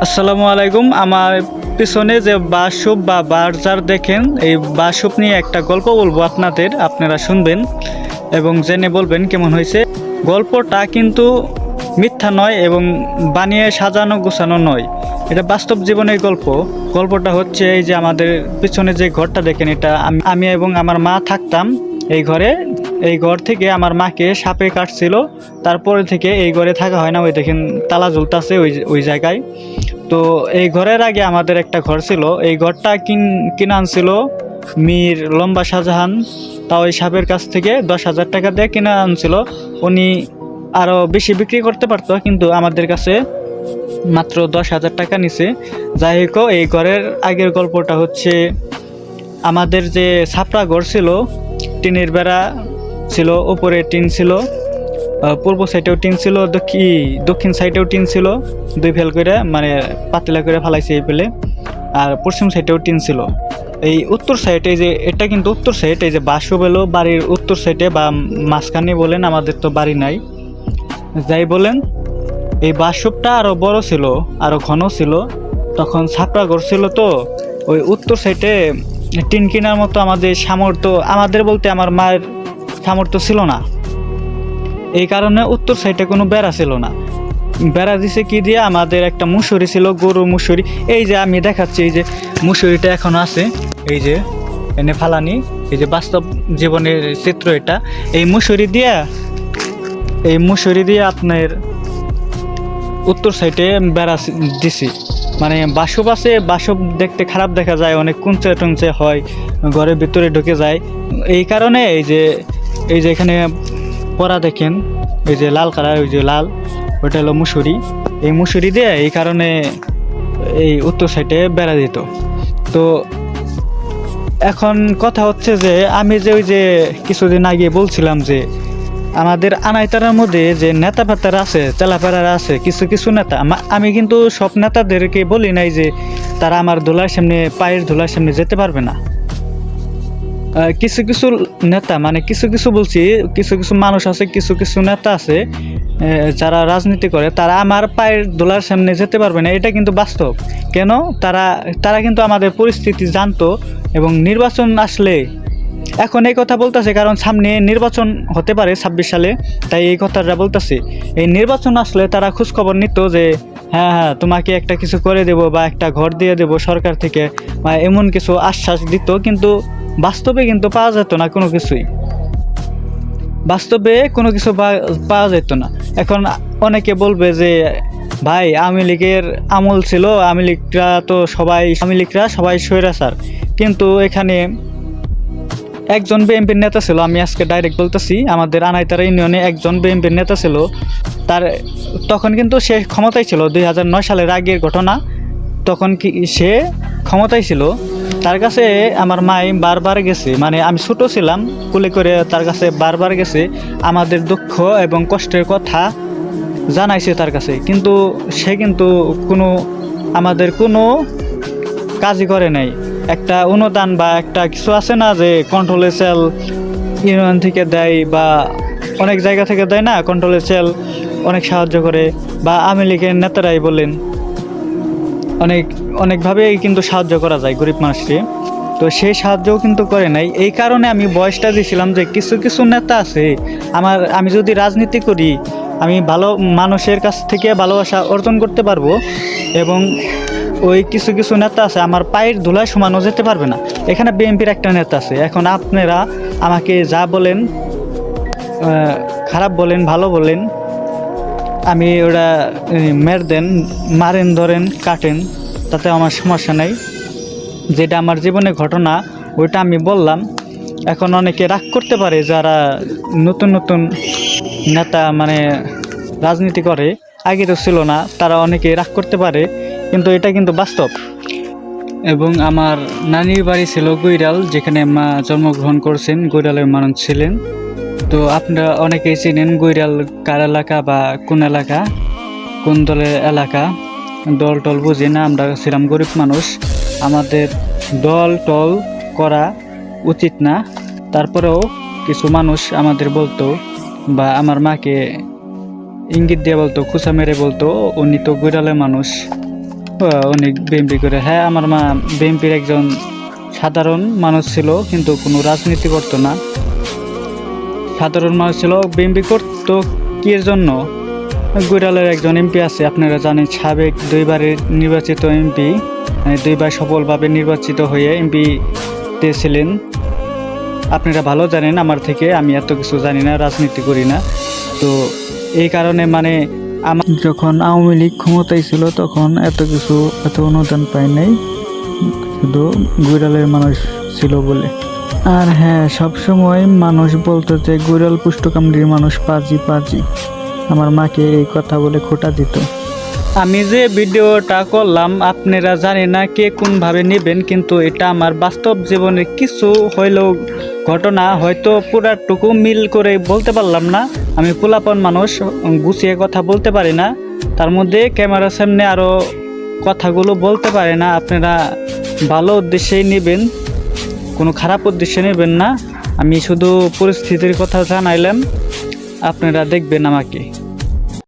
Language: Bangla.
আসসালামু আলাইকুম। আমার পিছনে যে বাঁশঝোপ বা বাঁশঝাড় দেখেন, এই বাঁশঝোপ নিয়ে একটা গল্প বলবো আপনাদের, আপনারা শুনবেন এবং জেনে বলবেন কেমন হয়েছে। গল্পটা কিন্তু মিথ্যা নয় এবং বানিয়ে সাজানো গোছানো নয়, এটা বাস্তব জীবনের গল্প। গল্পটা হচ্ছে এই যে আমাদের পিছনে যে ঘরটা দেখেন, এটা আমি এবং আমার মা থাকতাম এই ঘরে। এই ঘর থেকে আমার মাকে সাপে কাটছিল, তারপরে থেকে এই ঘরে থাকা হয় না। ওই দেখেন তালা ঝুলতাছে ওই ওই জায়গায়। তো এই ঘরের আগে আমাদের একটা ঘর ছিল, এই ঘরটা কিনে আনছিল মীর লম্বা শাহজাহান। তাও ওই সাপের কাছ থেকে 10,000 টাকা দিয়ে কিনে আনছিল। উনি আরও বেশি বিক্রি করতে পারতো, কিন্তু আমাদের কাছে মাত্র 10,000 টাকা নিছে। যাই হোক, এই ঘরের আগের গল্পটা হচ্ছে, আমাদের যে ছাপড়া ঘর ছিল, টিনের বেড়া ছিল, উপরে টিন ছিল, পূর্ব সাইডেও টিন ছিল, দক্ষিণ সাইডেও টিন ছিল, দুই ফেল করে মানে পাতলা করে ফেলাইছে এই ফেলে। আর পশ্চিম সাইডেও টিন ছিল। এই উত্তর সাইডে, যে এটা কিন্তু উত্তর সাইড, এই যে বাসব এলো বাড়ির উত্তর সাইডে বা মাঝখানে বলেন, আমাদের তো বাড়ি নাই, যাই বলেন, এই বাসবটা আরও বড় ছিল, আরও ঘন ছিল। তখন ছাপড়া ঘর ছিল, তো ওই উত্তর সাইডে টিন কেনার মতো আমাদের সামর্থ্য, আমাদের বলতে আমার মায়ের সামর্থ্য ছিল না। এই কারণে উত্তর সাইডে কোনো বেড়া ছিল না। বেড়া দিছে কি দিয়ে, আমাদের একটা মুসুরি ছিল, গরু মুসুরি। এই যে আমি দেখাচ্ছি, এই যে মুসুরিটা এখনো আছে, এই যে এনে ফালানি, এই যে বাস্তব জীবনের চিত্র এটা। এই মুসুরি দিয়ে আপনার উত্তর সাইডে বেড়া দিছি। মানে বাসব আছে, বাসব দেখতে খারাপ দেখা যায়, অনেক কুঞ্চে টুঞ্চে হয়, ঘরের ভিতরে ঢুকে যায়। এই কারণে এই যে এখানে পরা দেখেন, ওই যে লাল কালার, ওই যে লাল, ওটা হলো মুসুরি। এই মুসুরি দিয়ে এই কারণে এই উত্তর সাইডে বেড়া দিত। তো এখন কথা হচ্ছে যে, আমি যে ওই যে কিছুদিন আগে বলছিলাম যে আমাদের আনাইতারার মধ্যে যে নেতা ফেতারা আছে, চেলাপেড়ারা আছে, কিছু কিছু নেতা, আমি কিন্তু সব নেতাদেরকে বলি নাই যে তারা আমার ধুলার সামনে, পায়ের ধুলার সামনে যেতে পারবে না। কিছু কিছু নেতা, মানে কিছু কিছু বলছি, কিছু কিছু মানুষ আছে, কিছু কিছু নেতা আছে যারা রাজনীতি করে, তারা আমার পায়ের ধুলার সামনে যেতে পারবে না, এটা কিন্তু বাস্তব। কেন? তারা কিন্তু আমাদের পরিস্থিতি জানতো, এবং নির্বাচন আসলে, এখন এই কথা বলতেছে কারণ সামনে নির্বাচন হতে পারে 26 সালে, তাই এই কথাটা বলতেছে। এই নির্বাচন আসলে তারা খোঁজখবর নিত যে হ্যাঁ হ্যাঁ তোমাকে একটা কিছু করে দেব, বা একটা ঘর দিয়ে দেব সরকার থেকে, বা এমন কিছু আশ্বাস দিত, কিন্তু বাস্তবে কিন্তু পাওয়া যেত না কোনো কিছুই। বাস্তবে কোনো কিছু পাওয়া যেত না। এখন অনেকে বলবে যে ভাই, আওয়ামী লীগের আমল ছিল, আওয়ামী লীগরা সবাই স্বৈরাচার, কিন্তু এখানে একজন বিএনপির নেতা ছিল, আমি আজকে ডাইরেক্ট বলতেছি, আমাদের আনাইতারা ইউনিয়নে একজন বিএনপির নেতা ছিল। তখন কিন্তু সে ক্ষমতায় ছিল, 2009 সালের আগের ঘটনা। তখন কি সে ক্ষমতায় ছিল, তার কাছে আমার মাই বারবার গেছে, মানে আমি ছোট ছিলাম, কুলে করে তার কাছে বারবার গেছে, আমাদের দুঃখ এবং কষ্টের কথা জানাইছে তার কাছে, কিন্তু সে কিন্তু আমাদের কোনো কাজই করে নাই। একটা অনুদান বা একটা কিছু আছে না, যে কন্ট্রোলের সেল ইউনিয়ন থেকে দেয়, বা অনেক জায়গা থেকে দেয় না, কন্ট্রোলের সেল অনেক সাহায্য করে, বা আওয়ামী লীগের নেতারাই বলেন, অনেকভাবেই কিন্তু সাহায্য করা যায় গরিব মানুষকে। তো সেই সাহায্যও কিন্তু করে নাই। এই কারণে আমি বয়সটা দিয়েছিলাম যে কিছু কিছু নেতা আছে, আমি যদি রাজনীতি করি, আমি ভালো মানুষের কাছ থেকে ভালোবাসা অর্জন করতে পারবো, এবং ওই কিছু কিছু নেতা আছে আমার পায়ের ধুলায় সমানও যেতে পারবে না। এখানে বিএনপির একটা নেতা আছে, এখন আপনারা আমাকে যা বলেন, খারাপ বলেন ভালো বলেন, আমি ওরা মারেন, ধরেন, কাটেন, তাতে আমার সমস্যা নাই। যেটা আমার জীবনে ঘটনা, ওইটা আমি বললাম। এখন অনেকে রাগ করতে পারে, যারা নতুন নতুন নেতা মানে রাজনীতি করে, আগে তো ছিল না, তারা অনেকে রাগ করতে পারে, কিন্তু এটা কিন্তু বাস্তব। এবং আমার নানির বাড়ি ছিল গৈড়াল, যেখানে মা জন্মগ্রহণ করছেন, গৈড়ালের মানুষ ছিলেন। তো আপনারা অনেকেই চিনেন গৈড়াল কার এলাকা বা কোন এলাকা, কোন দলের এলাকা। দল টল বুঝি না, আমরা ছিলাম গরিব মানুষ, আমাদের দল টল করা উচিত না। তারপরেও কিছু মানুষ আমাদের বলতো, বা আমার মাকে ইঙ্গিত দিয়ে বলতো, খুচা মেরে বলতো, উনি তো গৈড়ালের মানুষ, অনেক বিএমপি করে। হ্যাঁ, আমার মা বিএমপির একজন সাধারণ মানুষ ছিল, কিন্তু কোনো রাজনীতি করতো না। সাধারণ মানুষ ছিল, বিএমপি করতো কি এর জন্য? গুইরালের একজন এমপি আছে, আপনারা জানেন, সাবেক দুইবারের নির্বাচিত এমপি, দুইবার সফলভাবে নির্বাচিত হয়ে এমপি ছিলেন। আপনারা ভালো জানেন আমার থেকে, আমি এত কিছু জানি না, রাজনীতি করি না। তো এই কারণে মানে আমার যখন আওয়ামী লীগ ক্ষমতায় ছিল তখন এত অনুদান পায় নাই, শুধু গুইরালের মানুষ ছিল বলে। আর হ্যাঁ, সবসময় মানুষ বলতো যে গুইরাল পুষ্টকামড়ির মানুষ পাজি। আমার মাকে এই কথা বলে খোঁটা দিত। আমি যে ভিডিওটা করলাম আপনারা জানি না কে কোনভাবে নেবেন, কিন্তু এটা আমার বাস্তব জীবনের কিছু হইলেও ঘটনা, হয়তো পুরাটুকু মিল করে বলতে পারলাম না। আমি পোলাপন মানুষ, গুছিয়ে কথা বলতে পারি না, তার মধ্যে ক্যামেরার সামনে আরও কথাগুলো বলতে পারে না। আপনারা ভালো উদ্দেশ্যেই নেবেন, কোনো খারাপ উদ্দেশ্যে নেবেন না। আমি শুধু পরিস্থিতির কথা জানাইলাম, আপনারা দেখবেন আমাকে।